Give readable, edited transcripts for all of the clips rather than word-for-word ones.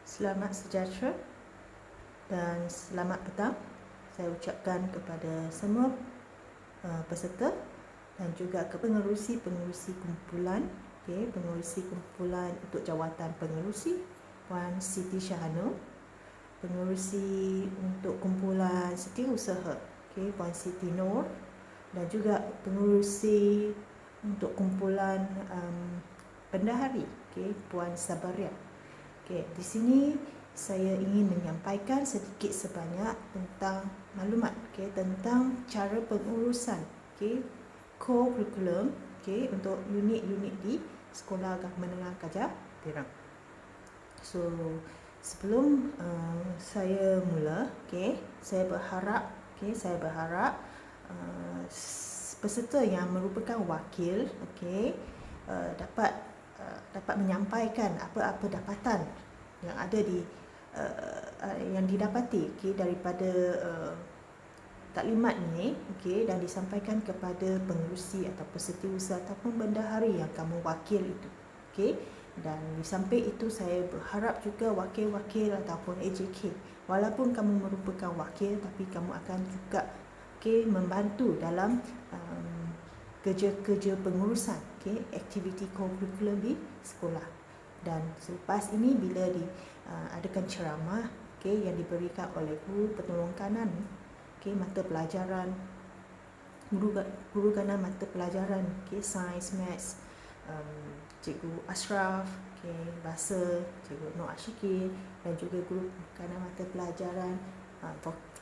Selamat sejahtera dan selamat petang saya ucapkan kepada semua peserta dan juga ke pengerusi kumpulan, pengerusi kumpulan untuk jawatan pengerusi Puan Siti Syahano, pengerusi untuk kumpulan setiausaha, Puan Siti Nur, dan juga pengerusi untuk kumpulan bendahari, Puan Sabaria. Di sini saya ingin menyampaikan sedikit sebanyak tentang maklumat tentang cara pengurusan core curriculum untuk unit-unit di Sekolah Menengah Gajah Berang. So sebelum saya mula, saya berharap peserta yang merupakan wakil dapat menyampaikan apa-apa dapatan yang ada yang didapati daripada taklimat ini dan disampaikan kepada pengerusi atau setiausaha ataupun bendahari yang kamu wakil itu. Dan di samping itu saya berharap juga wakil-wakil ataupun AJK, walaupun kamu merupakan wakil tapi kamu akan juga membantu dalam kerja-kerja pengurusan aktiviti kurikulum di sekolah. Dan selepas ini bila diadakan ceramah yang diberikan oleh guru penolong kanan mata pelajaran guru kanan mata pelajaran sains, maths, Cikgu Ashraf, bahasa Cikgu Nur Ashiki, dan juga guru kanan mata pelajaran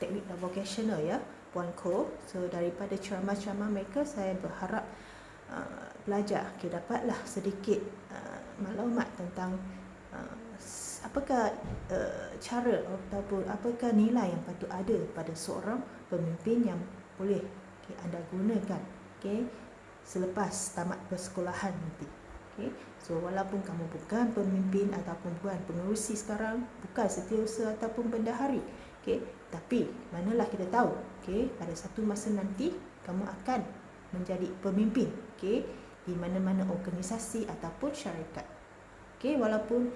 teknik dan vocational Puan Ko. So daripada ceramah-ceramah mereka saya berharap pelajar dapatlah sedikit maklumat tentang apakah cara ataupun apakah nilai yang patut ada pada seorang pemimpin yang boleh anda gunakan selepas tamat persekolahan nanti. So walaupun kamu bukan pemimpin ataupun bukan pengerusi sekarang, bukan setiausaha ataupun bendahari, tapi manalah kita tahu pada satu masa nanti kamu akan menjadi pemimpin di mana-mana organisasi ataupun syarikat. Walaupun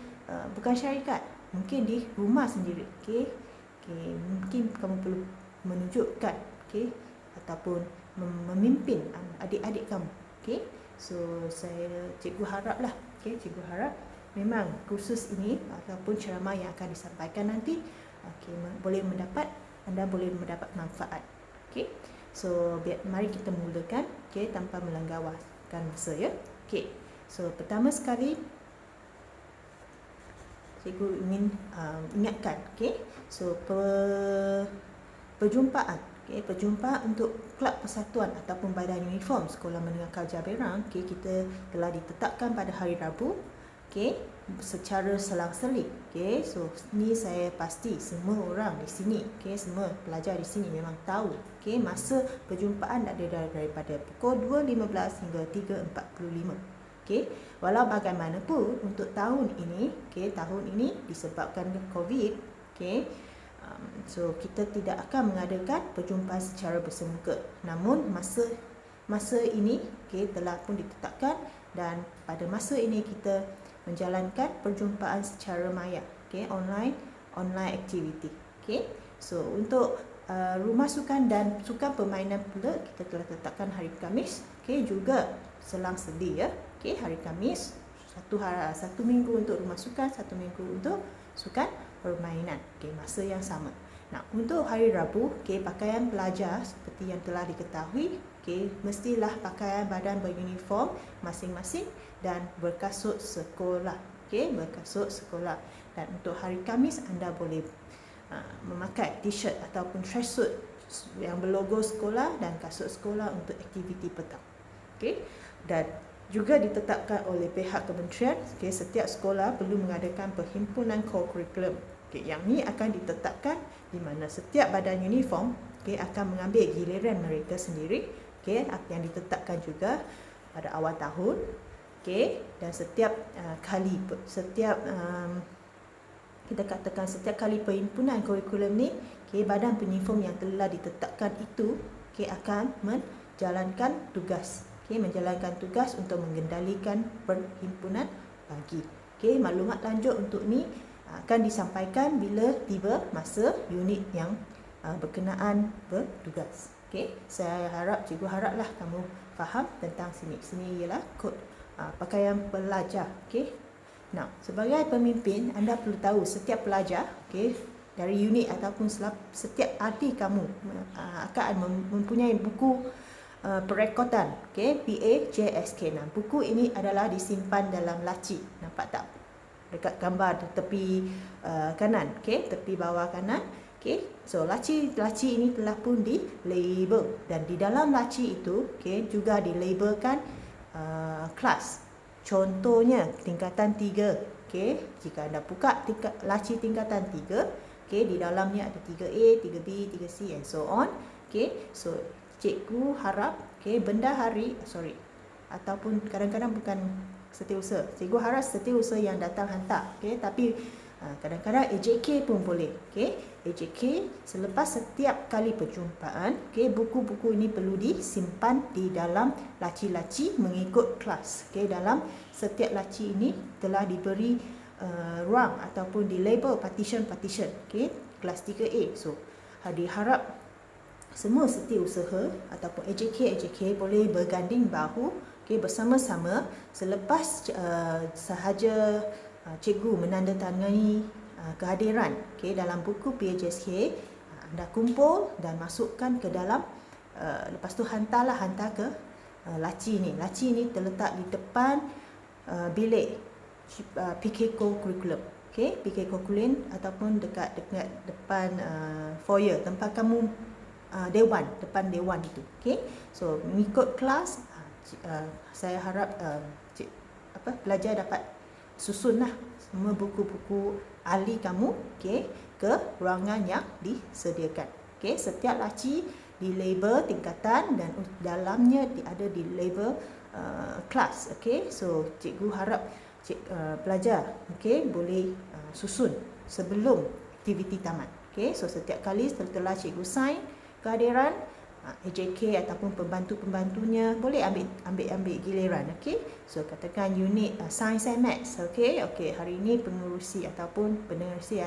bukan syarikat, mungkin di rumah sendiri, mungkin kamu perlu menunjukkan ataupun memimpin adik-adik kamu. So cikgu haraplah, cikgu harap memang kursus ini ataupun ceramah yang akan disampaikan nanti anda boleh mendapat manfaat. So mari kita mulakan tanpa melanggarkan masa So pertama sekali cikgu ingin ingatkan so perjumpaan untuk Kelab Persatuan ataupun Badan Uniform Sekolah Menengah Gajah Berang kita telah ditetapkan pada hari Rabu secara selang-seling. So ni saya pasti semua orang di sini, semua pelajar di sini memang tahu masa perjumpaan ada daripada pukul 2.15 hingga 3.45. Walau bagaimanapun untuk tahun ini disebabkan COVID, so kita tidak akan mengadakan perjumpaan secara bersemuka. Namun masa ini telah pun ditetapkan, dan pada masa ini kita menjalankan perjumpaan secara maya, online activity. So untuk rumah sukan dan sukan permainan pula kita telah tetapkan hari Khamis, juga selang-seli hari Khamis, satu minggu untuk rumah sukan, satu minggu untuk sukan permainan, masa yang sama. Nah, untuk hari Rabu, pakaian pelajar seperti yang telah diketahui, mestilah pakaian badan beruniform masing-masing dan berkasut sekolah, berkasut sekolah. Dan untuk hari Khamis anda boleh memakai t-shirt ataupun tracksuit yang berlogo sekolah dan kasut sekolah untuk aktiviti petang. Dan juga ditetapkan oleh pihak kementerian, setiap sekolah perlu mengadakan perhimpunan core curriculum. Yang ni akan ditetapkan di mana setiap badan uniform akan mengambil giliran mereka sendiri, yang ditetapkan juga pada awal tahun. Dan setiap kali perhimpunan kurikulum ni, badan penyusun yang telah ditetapkan itu akan menjalankan tugas okey, menjalankan tugas untuk mengendalikan perhimpunan pagi. Okey, maklumat lanjut untuk ni akan disampaikan bila tiba masa unit yang berkenaan bertugas. Okey, saya harap, cikgu haraplah kamu faham tentang sini. Sini ialah kod pakaian pelajar. Okey. Nah, sebagai pemimpin, anda perlu tahu setiap pelajar, okey, dari unit ataupun setiap adik kamu akan mempunyai buku perekodan, okey, PAJSK. Nah, buku ini adalah disimpan dalam laci. Nampak tak? Dekat gambar di tepi kanan, okey, tepi bawah kanan. Okey, so laci ini telah pun di-label, dan di dalam laci itu, okey, juga di-labelkan kelas. Contohnya tingkatan 3. Okey, jika anda buka laci tingkatan 3, okey, di dalamnya ada 3A, 3B, 3C and so on. Okey, so cikgu harap, okey, ataupun kadang-kadang bukan setiausaha. Cikgu harap setiausaha yang datang hantar, okey, tapi kadang-kadang AJK pun boleh. Okey, AJK selepas setiap kali perjumpaan, okey, buku-buku ini perlu disimpan di dalam laci-laci mengikut kelas. Okey, dalam setiap laci ini telah diberi ruang ataupun di label partition. Okey, kelas 3A. So diharap semua setiausaha ataupun AJK boleh berganding bahu, okey, bersama-sama selepas sahaja cikgu menandatangani kehadiran, okey, dalam buku PAJSK, anda kumpul dan masukkan ke dalam, lepas tu hantar ke laci ni. Laci ni terletak di depan bilik PK Curriculum, okey, PK Curriculum, ataupun dekat depan foyer tempat kamu depan dewan itu. Okey, so mengikut kelas, saya harap pelajar dapat susunlah semua buku-buku ahli kamu, okey, ke ruangan yang disediakan. Okey, setiap laci di-label tingkatan dan dalamnya ada di-label kelas. Okey, so cikgu harap pelajar, okey, boleh susun sebelum aktiviti tamat. Okey, so setiap kali setelah cikgu sign kehadiran, AJK ataupun pembantu-pembantunya boleh ambil giliran. Okey, so katakan unit Science and Maths. Okey, hari ini pengurusi ataupun pengurusi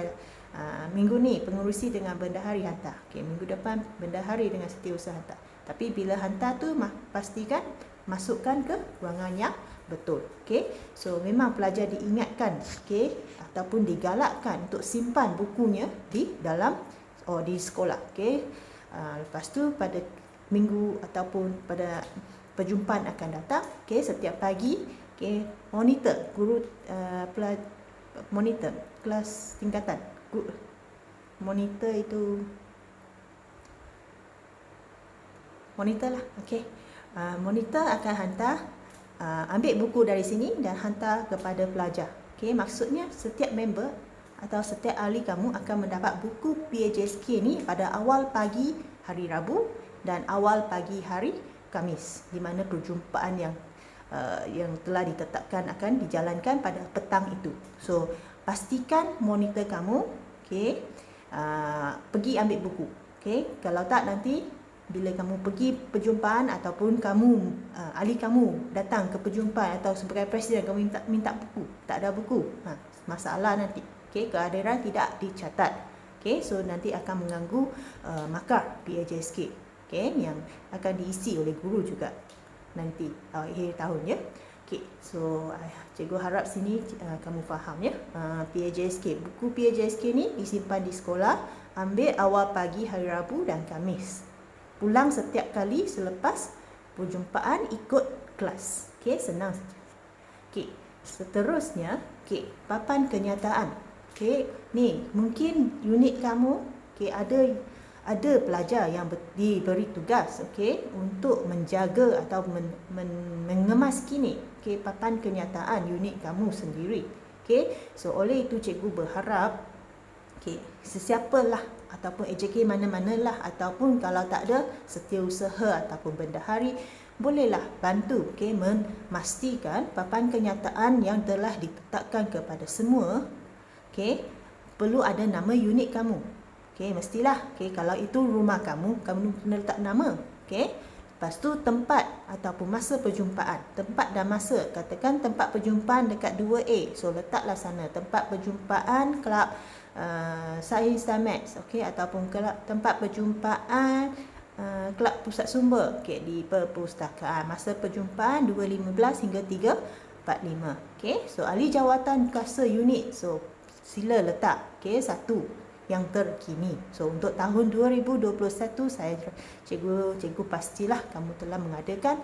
minggu ni pengurusi dengan bendahari hantar. Okey, minggu depan bendahari dengan setiausaha hantar. Tapi bila hantar tu pastikan masukkan ke ruangan yang betul. Okey, so memang pelajar diingatkan, okey, ataupun digalakkan untuk simpan bukunya di dalam di sekolah. Okey. Lepas tu pada minggu ataupun pada perjumpaan akan datang, okey, setiap pagi, okey, monitor guru monitor kelas tingkatan. Monitor itu monitor lah, okey. Monitor akan hantar ambil buku dari sini dan hantar kepada pelajar. Okey, maksudnya setiap member atau setiap ahli kamu akan mendapat buku PAJSK ni pada awal pagi hari Rabu dan awal pagi hari Khamis, di mana perjumpaan yang telah ditetapkan akan dijalankan pada petang itu. So pastikan monitor kamu, okey, pergi ambil buku. Okey, kalau tak nanti bila kamu pergi perjumpaan ataupun ahli kamu datang ke perjumpaan atau sebagai presiden kamu minta buku, tak ada buku, masalah nanti. Okey, kehadiran tidak dicatat. Okey, so nanti akan mengganggu markah PAJSK, okey, yang akan diisi oleh guru juga nanti akhir tahun, ya. Okey, so cikgu harap sini kamu faham, ya. PAJSK, buku PAJSK ni disimpan di sekolah, ambil awal pagi hari Rabu dan Khamis. Pulang setiap kali selepas perjumpaan ikut kelas. Okey, senang saja. Okey, seterusnya, okey, papan kenyataan. Okey, ni mungkin unit kamu, okey, ada pelajar yang diberi tugas, okey, untuk menjaga atau mengemaskini, okey, papan kenyataan unit kamu sendiri. Okey, so oleh itu cikgu berharap, okey, sesiapalah ataupun AJK mana-manalah ataupun kalau tak ada setiausaha ataupun bendahari, bolehlah bantu, okey, memastikan papan kenyataan yang telah ditetapkan kepada semua. Okey, perlu ada nama unit kamu. Okey, mestilah. Okey, kalau itu rumah kamu kena letak nama. Okey, Lepas tu tempat ataupun masa perjumpaan. Tempat dan masa. Katakan tempat perjumpaan dekat 2A. So letaklah sana. Tempat perjumpaan kelab Sains dan Maths. Okey, ataupun kelab tempat perjumpaan kelab pusat sumber. Okey, di perpustakaan. Masa perjumpaan 2.15 hingga 3.45. Okey, so ahli jawatan kuasa unit. So sila letak. Okey, 1 yang terkini. So untuk tahun 2021 saya cikgu pastilah kamu telah mengadakan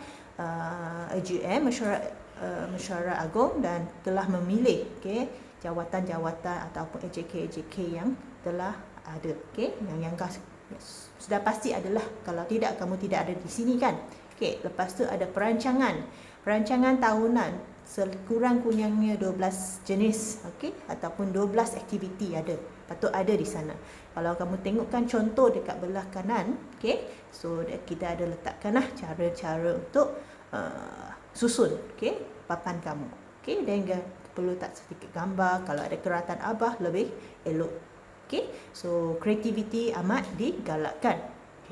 AGM mesyuarat agung dan telah memilih jawatan-jawatan ataupun AJK yang telah ada. Yang sudah pasti adalah, kalau tidak kamu tidak ada di sini kan. Lepas tu ada perancangan tahunan, sekurang-kurangnya 12 jenis, ataupun 12 aktiviti ada. Patut ada di sana. Kalau kamu tengokkan contoh dekat belah kanan, so kita ada letakkanlah cara-cara untuk susun, papan kamu. Dan perlu tak sedikit gambar, kalau ada keratan abah lebih elok. So kreativiti amat digalakkan.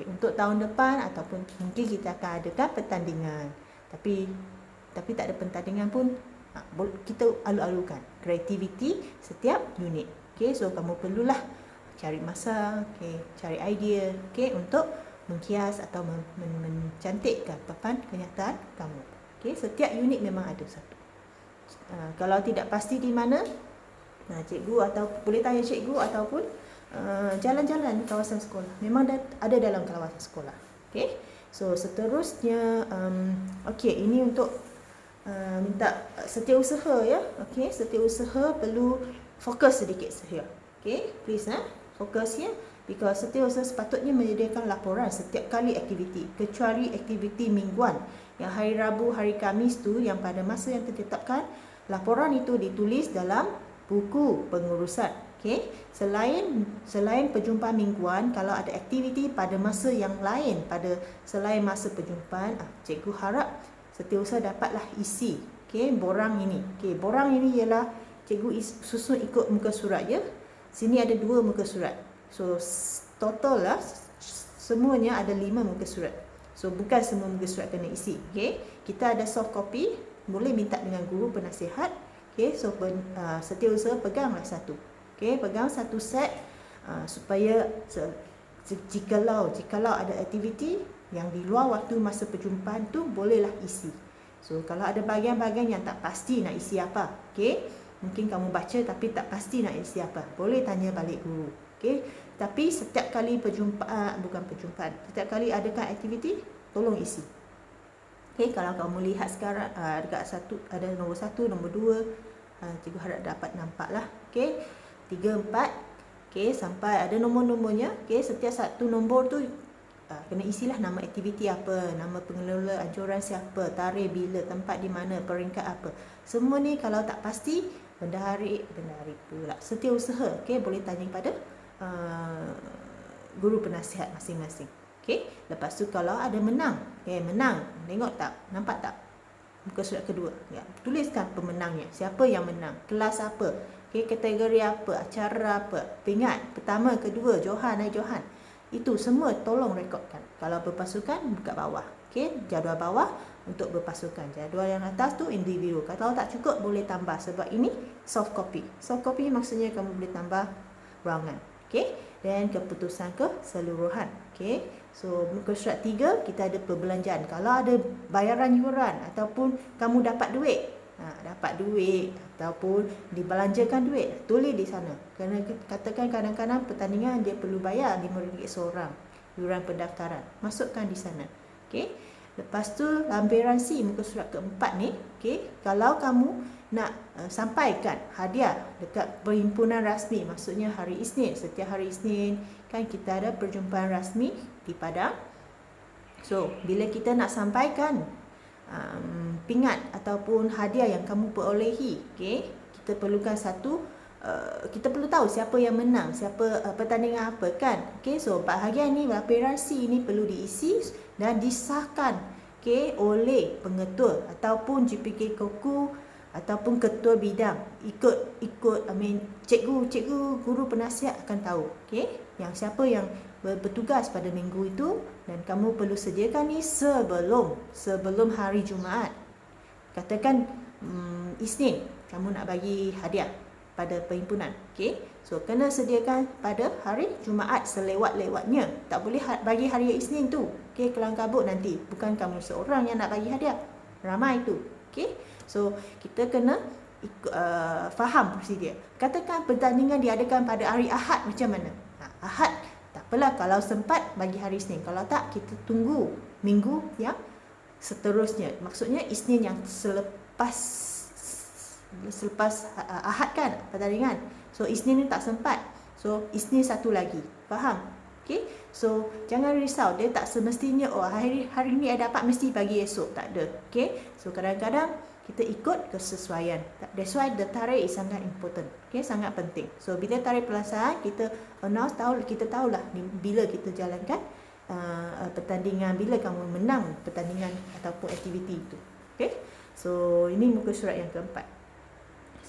Untuk tahun depan ataupun mungkin kita akan adakan pertandingan. Tapi tak ada pertandingan pun, kita alu-alukan kreativiti setiap unit. So kamu perlulah cari masa, cari idea, untuk menghias atau mencantikkan papan kenyataan kamu. Setiap unit memang ada satu. Kalau tidak pasti di mana, cikgu atau boleh tanya cikgu ataupun jalan-jalan di kawasan sekolah. Memang ada dalam kawasan sekolah. So seterusnya, ini untuk minta setiausaha ya. Setiausaha perlu fokus sedikit saja. Please fokus ya. Because setiausaha sepatutnya menyediakan laporan setiap kali aktiviti, kecuali aktiviti mingguan yang hari Rabu, hari Khamis tu yang pada masa yang ditetapkan, laporan itu ditulis dalam buku pengurusan. Selain perjumpaan mingguan, kalau ada aktiviti pada masa yang lain, selain masa perjumpaan, cikgu harap setiausaha dapatlah isi borang ini. Borang ini ialah cikgu susun ikut muka surat ya. Sini ada 2 muka surat. So total lah semuanya ada 5 muka surat. So bukan semua muka surat kena isi. Kita ada soft copy, boleh minta dengan guru penasihat. So setiausaha peganglah satu. Pegang satu set supaya jikalau ada aktiviti yang di luar waktu masa perjumpaan tu, bolehlah isi. So kalau ada bahagian-bahagian yang tak pasti nak isi apa, mungkin kamu baca tapi tak pasti nak isi apa, boleh tanya balik guru. Tapi setiap kali setiap kali adakan aktiviti, tolong isi. Kalau kamu lihat sekarang dekat ada nombor 1, nombor 2, cikgu harap dapat nampaklah. 3, 4, sampai ada nombor-nombornya. Setiap satu nombor tu kena isilah nama aktiviti apa, nama pengelola anjuran siapa, tarikh bila, tempat di mana, peringkat apa. Semua ni kalau tak pasti, bendahari pula setiausaha, boleh tanya kepada guru penasihat masing-masing. Lepas tu kalau ada menang, tengok tak, nampak tak muka surat kedua, tuliskan pemenangnya, siapa yang menang, kelas apa, kategori apa, acara apa, peringkat pertama, kedua, Johan. Itu semua tolong rekodkan. Kalau berpasukan, buka bawah. Jadual bawah untuk berpasukan. Jadual yang atas tu individu. Kalau tak cukup, boleh tambah. Sebab ini soft copy. Soft copy maksudnya kamu boleh tambah ruangan. Dan keputusan keseluruhan. So, muka surat 3, kita ada perbelanjaan. Kalau ada bayaran yuran ataupun kamu dapat duit, ataupun dibelanjakan duit, tulis di sana. Kerana katakan kadang-kadang pertandingan dia perlu bayar RM5 seorang, yuran pendaftaran, masukkan di sana. Lepas tu lampiran C, muka surat keempat ni, kalau kamu nak sampaikan hadiah dekat perhimpunan rasmi, maksudnya hari Isnin, setiap hari Isnin kan kita ada perjumpaan rasmi di Padang. So bila kita nak sampaikan pingat ataupun hadiah yang kamu perolehi, kita perlukan kita perlu tahu siapa yang menang, siapa pertandingan apa kan. So bahagian ni, lampiran C ni perlu diisi dan disahkan oleh pengetua ataupun GPK Koku ataupun ketua bidang. Cikgu guru penasihat akan tahu yang siapa yang bertugas pada minggu itu, dan kamu perlu sediakan ni sebelum hari Jumaat. Katakan Isnin kamu nak bagi hadiah pada perhimpunan, okey, so kena sediakan pada hari Jumaat selewat-lewatnya. Tak boleh bagi hari Isnin tu, okey, kelang kabut nanti. Bukan kamu seorang yang nak bagi hadiah, ramai tu, okey. So kita kena faham prosedur. Katakan pertandingan diadakan pada hari Ahad, macam mana? Ahad tak apalah, kalau sempat bagi hari Isnin, kalau tak kita tunggu minggu yang seterusnya. Maksudnya Isnin yang selepas Ahad kan pertandingan. So Isnin ni tak sempat, so Isnin satu lagi. Faham? Okay? So jangan risau, dia tak semestinya hari ni dapat mesti bagi esok, tak ada. Okay? So kadang-kadang kita ikut kesesuaian. That's why the tarikh is sangat important. Okay? Sangat penting. So bila tarikh pelaksanaan kita announce, kita tahulah bila kita jalankan pertandingan, bila kamu menang pertandingan ataupun aktiviti itu. Okay? So ini muka surat yang keempat.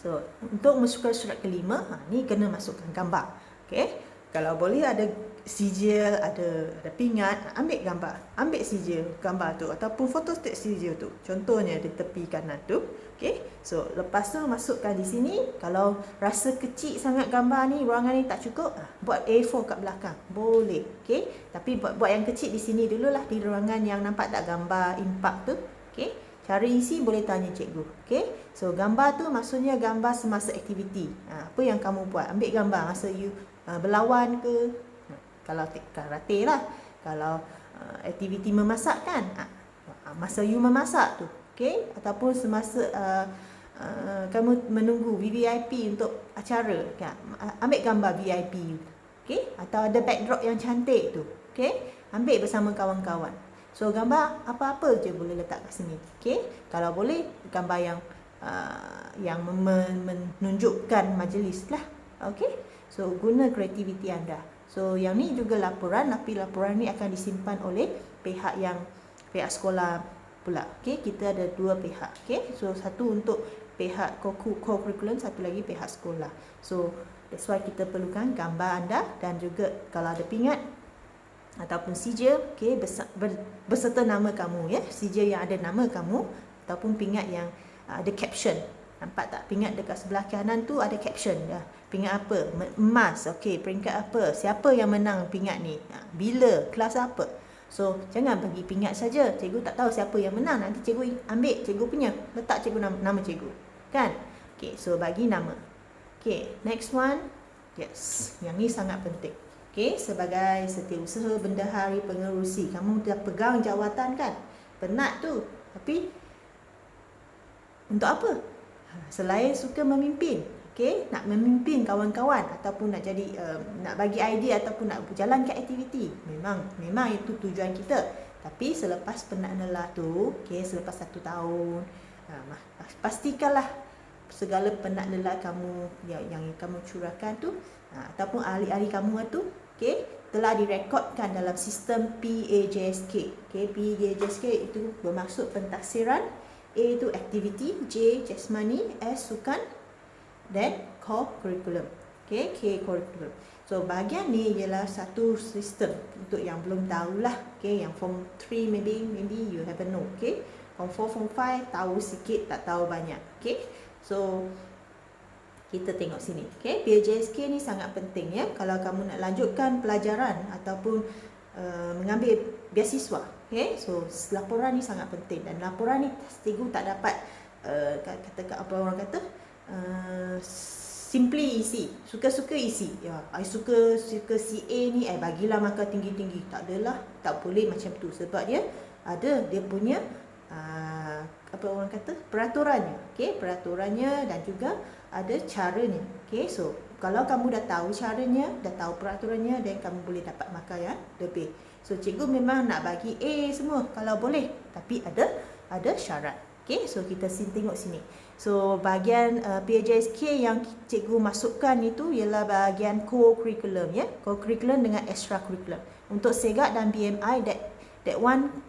So untuk muka surat kelima, ni kena masukkan gambar. Okay? Kalau boleh ada sijil, ada pingat, ambil gambar, ambil sijil gambar tu ataupun fotostat sijil tu. Contohnya di tepi kanan tu. Okay? So lepas tu masukkan di sini. Kalau rasa kecil sangat gambar ni, ruangan ni tak cukup, buat A4 kat belakang, boleh. Okay? Tapi buat yang kecil di sini dululah, di ruangan yang nampak tak gambar impak tu. Okay? Cara isi boleh tanya cikgu. Okay? So gambar tu maksudnya gambar semasa aktiviti. Apa yang kamu buat, ambil gambar masa you berlawan ke, kalau karate lah, kalau aktiviti memasak kan, masa you memasak tu, okay? Ataupun semasa kamu menunggu VVIP untuk acara kan? Ambil gambar VIP, okay? Atau ada backdrop yang cantik tu, okay? Ambil bersama kawan-kawan. So gambar apa-apa je boleh letak kat sini, okay? Kalau boleh gambar yang menunjukkan majlis lah, okay? So guna kreativiti anda. So yang ni juga laporan, tapi laporan ni akan disimpan oleh pihak sekolah pula. Okay, kita ada dua pihak. Okay, so satu untuk pihak co-curriculum, satu lagi pihak sekolah. So that's why kita perlukan gambar anda, dan juga kalau ada pingat ataupun sijil, okay, beserta nama kamu, ya, sijil yang ada nama kamu ataupun pingat yang ada caption. Nampak tak? Pingat dekat sebelah kanan tu ada caption. Pingat apa? Emas. Okey, peringkat apa? Siapa yang menang pingat ni? Bila? Kelas apa? So, jangan bagi pingat saja. Cikgu tak tahu siapa yang menang. Nanti cikgu ambil cikgu punya. Letak cikgu nama cikgu. Kan? Okey, so bagi nama. Okey, next one. Yes, yang ni sangat penting. Okey, sebagai setiausaha bendahari pengerusi, kamu dah pegang jawatan kan? Penat tu. Tapi untuk apa? Selain suka memimpin, okay, nak memimpin kawan-kawan ataupun nak jadi nak bagi idea ataupun nak berjalankan aktiviti, memang itu tujuan kita. Tapi selepas penat lelah tu, okay, selepas 1 tahun, pastikanlah segala penat lelah kamu yang kamu curahkan tu ataupun ahli-ahli kamu tu, okay, telah direkodkan dalam sistem PAJSK. Okay, PAJSK itu bermaksud pentaksiran. A itu aktiviti, J jasmani, S sukan, dan co-curriculum. Okay, K curriculum. So bahagian ni ialah satu sistem untuk yang belum tahulah. Okay, yang form 3 maybe you haven't know. Okay, form 4, form 5 tahu sikit, tak tahu banyak. Okay, so kita tengok sini. Okay, PAJSK ni sangat penting, ya. Kalau kamu nak lanjutkan pelajaran ataupun mengambil beasiswa. Okay, so laporan ni sangat penting, dan laporan ni cikgu tak dapat kata apa orang kata simply isi, suka-suka isi. Ya, I suka CA ni, bagilah markah tinggi-tinggi. Tak adalah, tak boleh macam tu, sebab dia punya apa orang kata peraturannya. Okay, peraturannya dan juga ada caranya. Okay, so kalau kamu dah tahu caranya, dah tahu peraturannya, dan kamu boleh dapat markah yang lebih. So cikgu memang nak bagi A semua kalau boleh, tapi ada syarat. Okay, so kita tengok sini. So bahagian PAJSK yang cikgu masukkan itu ialah bahagian co-curriculum, ya. Co-curriculum dengan extra-curriculum. Untuk SEGAT dan BMI, that one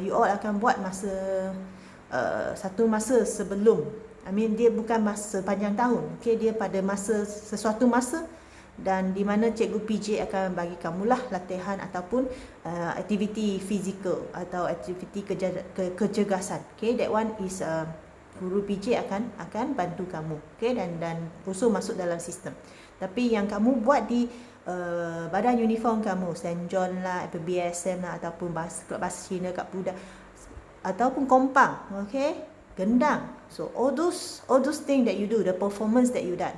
you all akan buat masa satu masa sebelum. Dia bukan masa panjang tahun. Okay, dia pada sesuatu masa dan di mana cikgu PJ akan bagi kamulah latihan ataupun aktiviti fizikal atau aktiviti kecergasan. Okay, that one is guru PJ akan bantu kamu. Okay, dan also masuk dalam sistem. Tapi yang kamu buat di badan uniform kamu, St. John lah, PBSM lah, ataupun bahasa Cina kat Puda, ataupun kompang, okay, gendang. So all those things that you do, the performance that you done,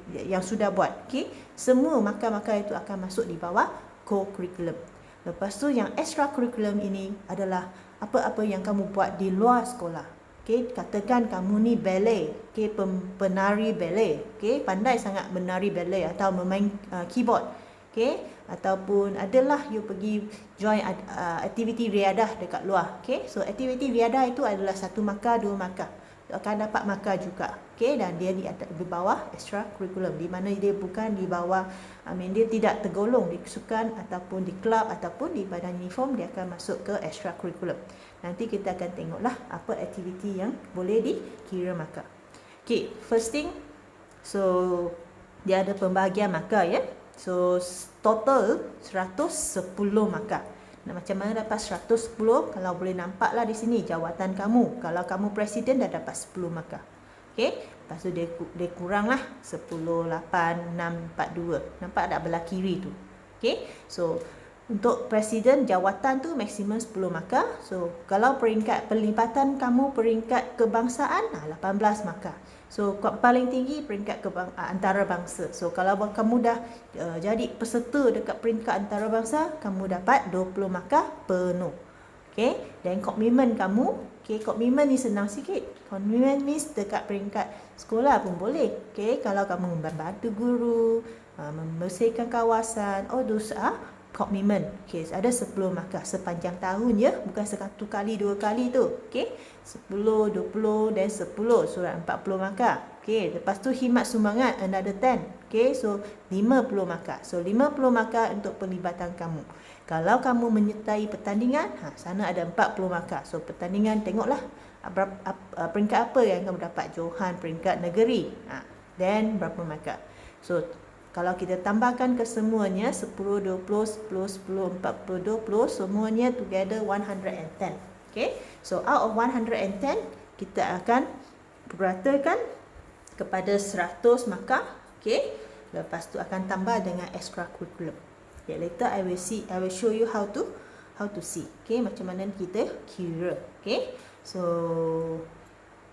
yang sudah buat, okay, semua markah-markah itu akan masuk di bawah co-curriculum. Lepas tu yang extra curriculum ini adalah apa-apa yang kamu buat di luar sekolah. Okay, katakan kamu ni ballet, okay, penari ballet, okay, pandai sangat menari ballet atau memain keyboard, okay, ataupun adalah you pergi join aktiviti riadah dekat luar, okay. So aktiviti riadah itu adalah 1 markah, 2 markah, akan dapat markah juga, okay, dan dia di bawah extra curriculum, di mana dia bukan di bawah, dia tidak tergolong di sukan ataupun di kelab ataupun di badan uniform, dia akan masuk ke extra curriculum. Nanti kita akan tengoklah apa aktiviti yang boleh dikira markah. Okay, first thing, so dia ada pembahagian markah ya. So total 110 markah. Nah, macam mana dapat 110? Kalau boleh nampaklah di sini jawatan kamu. Kalau kamu presiden dah dapat 10 markah. Okay, lepas tu dia kuranglah 10, 8, 6, 4, 2. Nampak tak belah kiri tu? Okay, so untuk presiden jawatan tu maksimum 10 markah. So kalau peringkat pelibatan kamu peringkat kebangsaan 18 markah. So paling tinggi peringkat antarabangsa. So kalau kamu dah jadi peserta dekat peringkat antarabangsa, kamu dapat 20 markah penuh. Okay, dan komitmen kamu, okay, komitmen ni senang sikit. Komitmen means dekat peringkat sekolah pun boleh. Okay, kalau kamu membantu guru, membersihkan kawasan, all those komitmen. Okay, ada 10 markah sepanjang tahun ya, bukan 1 kali 2 kali tu. Okay, 10, 20 dan 10, surat 40 markah. Okay, lepas tu khidmat sumbangan another 10. Okay, so 50 markah. So 50 markah untuk pelibatan kamu. Kalau kamu menyertai pertandingan, sana ada 40 markah. So pertandingan tengoklah peringkat apa yang kamu dapat. Johan peringkat negeri. Then berapa markah. So kalau kita tambahkan ke semuanya 10, 20, 10, 10, 40, 20, semuanya together 110. Okay, so out of 110 kita akan peratakan kepada 100 markah. Okay, lepas tu akan tambah dengan extra curriculum. Okay, later I will show you how to see. Okay, macam mana kita kira. Okay, so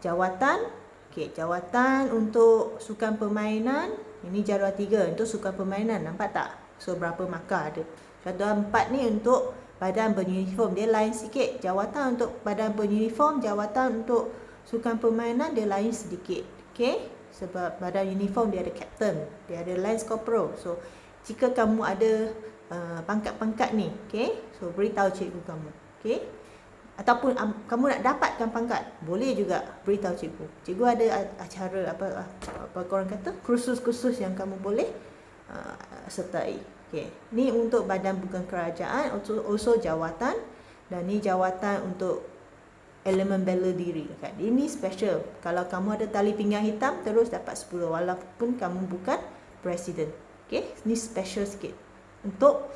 jawatan. Okay, jawatan untuk sukan permainan. Ini jadual 3 untuk sukan permainan, nampak tak? So berapa markah ada? Jadual 4 ni untuk badan beruniform, dia lain sikit. Jawatan untuk badan beruniform, jawatan untuk sukan permainan dia lain sedikit. Okay? Sebab badan uniform dia ada captain, dia ada lance corporal. So jika kamu ada pangkat-pangkat ni, okay? So beritahu cikgu kamu. Okay? Ataupun kamu nak dapatkan pangkat, boleh juga beritahu cikgu. Cikgu ada acara apa korang kata, kursus-kursus yang kamu boleh sertai. Okay. Ni untuk badan bukan kerajaan, also jawatan, dan ni jawatan untuk elemen bela diri. Ini special. Kalau kamu ada tali pinggang hitam, terus dapat 10 walaupun kamu bukan presiden. Okay, ni special sikit untuk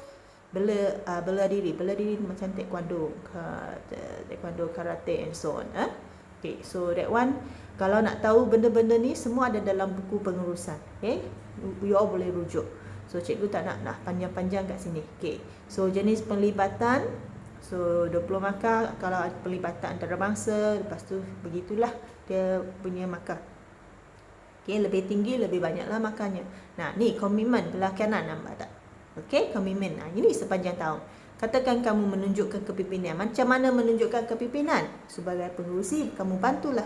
bela diri macam taekwondo, karate and so on. Okay, so that one, kalau nak tahu benda-benda ni semua ada dalam buku pengurusan. Okay, you all boleh rujuk. So cikgu tak nak panjang-panjang kat sini. Okay, so jenis pelibatan, so 20 markah kalau ada pelibatan antarabangsa, lepas tu begitulah dia punya markah. Okay, lebih tinggi lebih banyaklah markahnya. Nah, ni komitmen belah kanan, nampak tak? Okey, komitmen. Ini sepanjang tahun. Katakan kamu menunjukkan kepimpinan. Macam mana menunjukkan kepimpinan? Sebagai pengurusi, kamu bantulah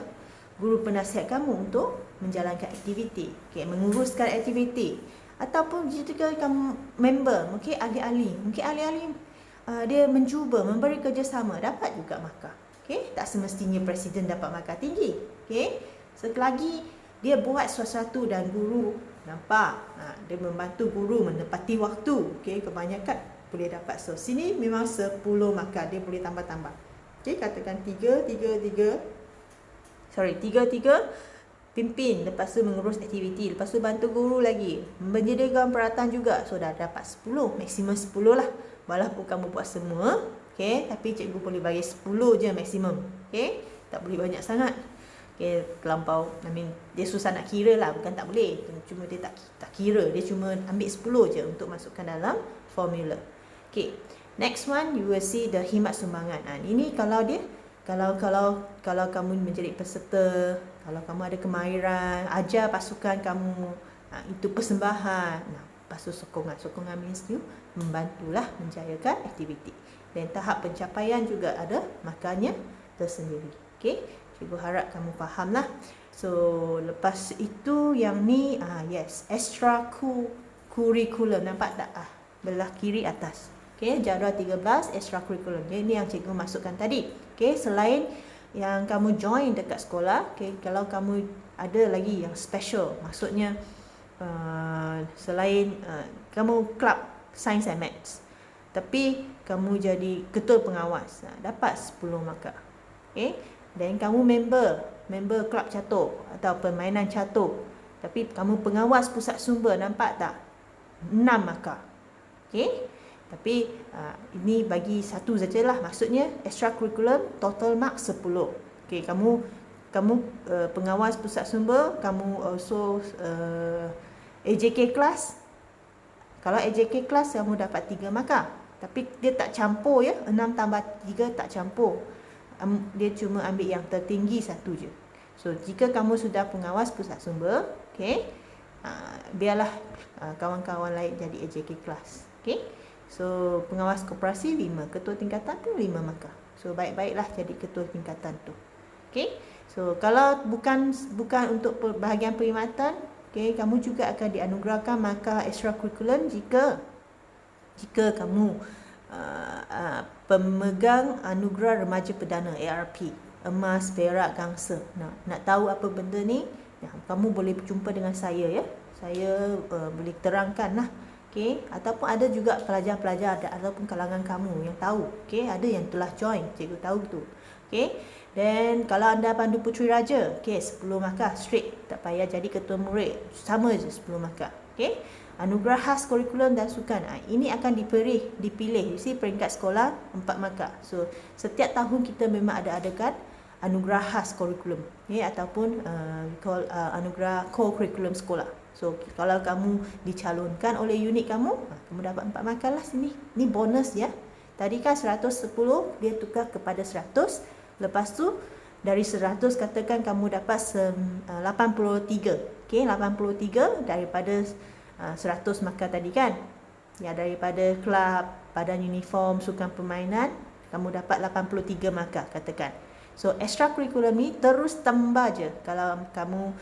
guru penasihat kamu untuk menjalankan aktiviti. Okey, menguruskan aktiviti. Ataupun jika kamu member, mungkin ahli-ahli. Mungkin ahli-ahli dia mencuba memberi kerjasama, dapat juga markah. Okey, tak semestinya presiden dapat markah tinggi. Okey, selagi dia buat sesuatu dan guru nampak, dia membantu guru menepati waktu. Okey, kebanyakan boleh dapat. So sini memang 10 markah, dia boleh tambah-tambah. Okey, katakan 3, pimpin, lepas tu mengurus aktiviti, lepas tu bantu guru lagi, menyediakan peralatan juga. So dah dapat 10, maksimum 10 lah. Walaupun kamu buat semua, okay, tapi cikgu boleh bagi 10 je maksimum, okay, tak boleh banyak sangat. Okay, terlampau, dia susah nak kira lah, bukan tak boleh, cuma dia tak kira, dia cuma ambil 10 je untuk masukkan dalam formula. Okay, next one you will see the khidmat sumbangan. Ini kalau dia kalau kamu menjadi peserta, kalau kamu ada kemahiran, ajar pasukan kamu, itu persembahan. Lepas tu sokongan means you membantulah menjayakan aktiviti. Dan tahap pencapaian juga ada markahnya tersendiri. Okay, cikgu harap kamu faham lah. So lepas itu yang ni, yes, extra curriculum, nampak tak? Belah kiri atas. Okay, jadual 13 extra curriculum. Ini yang cikgu masukkan tadi. Okay, selain yang kamu join dekat sekolah, okay, kalau kamu ada lagi yang special, maksudnya selain kamu club science and maths, tapi kamu jadi ketua pengawas, dapat 10 markah. Okay, dan kamu member club catur atau permainan catur, tapi kamu pengawas pusat sumber, nampak tak? 6 markah. Okay, tapi ini bagi satu sajalah, maksudnya extra curriculum total mark 10. Okay, kamu pengawas pusat sumber, kamu also AJK class. Kalau AJK class kamu dapat 3 markah, tapi dia tak campur ya, 6 tambah 3 tak campur. Dia cuma ambil yang tertinggi satu je. So jika kamu sudah pengawas pusat sumber, okay, biarlah kawan-kawan lain jadi AJK class. Okay, so pengawas koperasi 5, ketua tingkatan tu 5 markah. So baik-baiklah jadi ketua tingkatan tu. Okay, so kalau bukan untuk bahagian perkhidmatan, okay, kamu juga akan dianugerahkan markah extra curriculum jika kamu pemegang anugerah remaja perdana ARP, emas, perak, gangsa. Nak tahu apa benda ni, kamu boleh berjumpa dengan saya ya. Saya boleh terangkan lah. Okay, ataupun ada juga pelajar-pelajar ataupun kalangan kamu yang tahu. Okay, ada yang telah join, cikgu tahu tu. Okay, dan kalau anda pandu puteri raja, okay, 10 markah straight, tak payah jadi ketua murid, sama je 10 markah. Okay, anugerah khas kurikulum dan sukan, ini akan dipilih isi peringkat sekolah 4 markah. So setiap tahun kita memang adakan anugerah khas kurikulum, okay, ataupun anugerah core kurikulum sekolah. So kalau kamu dicalonkan oleh unit kamu, kamu dapat 4 markah lah sini. Ni bonus ya. Tadi kan 110, dia tukar kepada 100. Lepas tu dari 100 katakan kamu dapat 83. Okey, 83 daripada 100 markah tadi kan. Ya, daripada kelab, badan uniform, sukan permainan, kamu dapat 83 markah katakan. So extra curriculum ni terus tambah je. Kalau kamu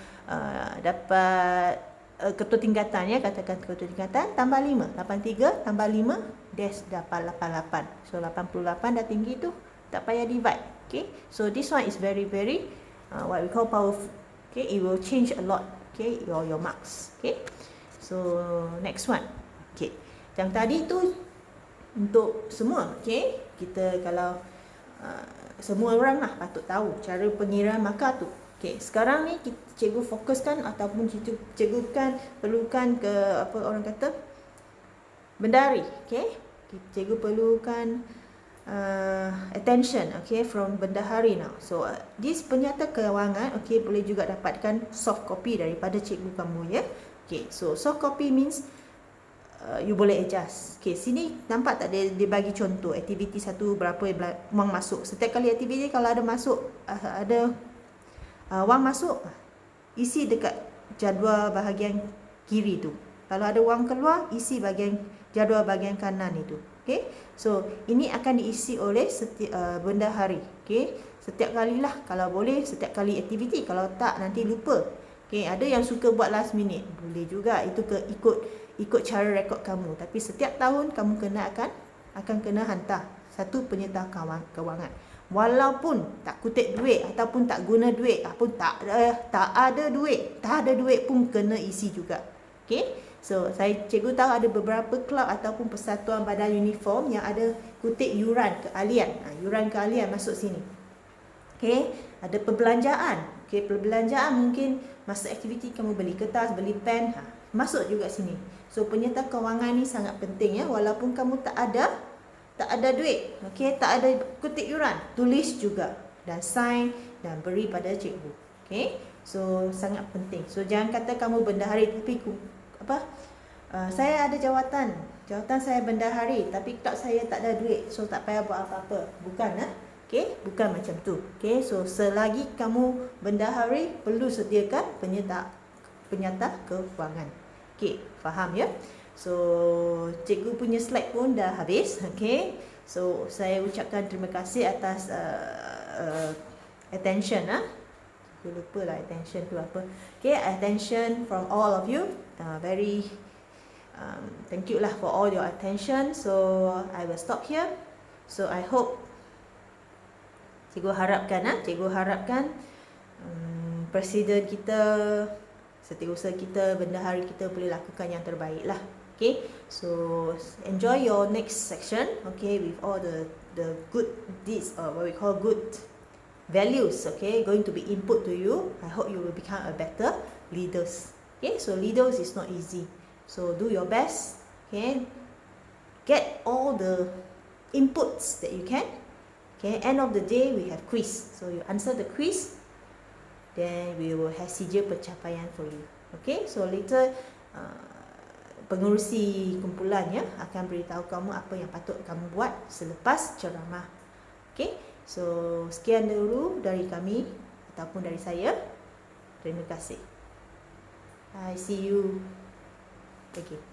dapat ketua tingkatan ya, katakan ketua tingkatan tambah 5, 83 tambah 5 dia dapat 88. So 88 dah tinggi tu, tak payah divide. Okay, so this one is very what we call powerful. Okay, it will change a lot. Okay, your marks. Okay, so next one. Okay, yang tadi tu untuk semua. Okay, kita kalau semua orang lah patut tahu cara pengiraan markah tu. Okay, sekarang ni cikgu fokuskan ataupun cikgu kan perlukan ke apa orang kata bendahari. Okay, cikgu perlukan attention, okay, from bendahari now. So this penyata kewangan, okay, boleh juga dapatkan soft copy daripada cikgu kamu ya. Okay, so soft copy means you boleh adjust. Okay, sini nampak tak dia bagi contoh aktiviti satu berapa wang masuk. Setiap kali aktiviti kalau ada masuk ada wang masuk, isi dekat jadual bahagian kiri tu. Kalau ada wang keluar, isi jadual bahagian kanan itu. Okay, so ini akan diisi oleh bendahari. Okay, setiap kalilah, kalau boleh setiap kali aktiviti, kalau tak nanti lupa. Okay, ada yang suka buat last minute, boleh juga, itu ikut cara rekod kamu. Tapi setiap tahun kamu akan kena hantar satu penyerta kewangan. Walaupun tak kutip duit ataupun tak guna duit, ataupun tak ada duit pun kena isi juga. Okay, so cikgu tahu ada beberapa kelab ataupun persatuan badan uniform yang ada kutip yuran keahlian. Yuran keahlian masuk sini. Okey, ada perbelanjaan. Okey, perbelanjaan mungkin masa aktiviti kamu beli kertas, beli pen, masuk juga sini. So penyerta kewangan ni sangat penting ya, walaupun kamu tak ada duit, okey, tak ada kutip yuran, tulis juga dan sign dan beri pada cikgu. Okey, so sangat penting. So jangan kata kamu bendahari tapi saya ada jawatan saya bendahari tapi tak saya tak ada duit, so tak payah buat apa-apa. Bukan okey, bukan macam tu. Okey, so selagi kamu bendahari perlu sediakan penyerta kewangan. Okey, faham ya? So cikgu punya slide pun dah habis. Okey, so saya ucapkan terima kasih atas attention. Aku lupa lah attention tu apa. Okay, attention from all of you. Very thank you lah for all your attention. So I will stop here. So I hope cikgu harapkan presiden kita, setiausaha kita, bendahari kita boleh lakukan yang terbaik lah. Okay, so enjoy your next section. Okay, with all the good deeds or what we call good values. Okay, going to be input to you. I hope you will become a better leaders. Okay, so leaders is not easy. So do your best. Okay, get all the inputs that you can. Okay, end of the day we have quiz. So you answer the quiz, then we will have sijil pencapaian for you. Okay, so later pengurusi kumpulannya akan beritahu kamu apa yang patut kamu buat selepas ceramah. Okay, so sekian dulu dari kami ataupun dari saya. Terima kasih. I see you again.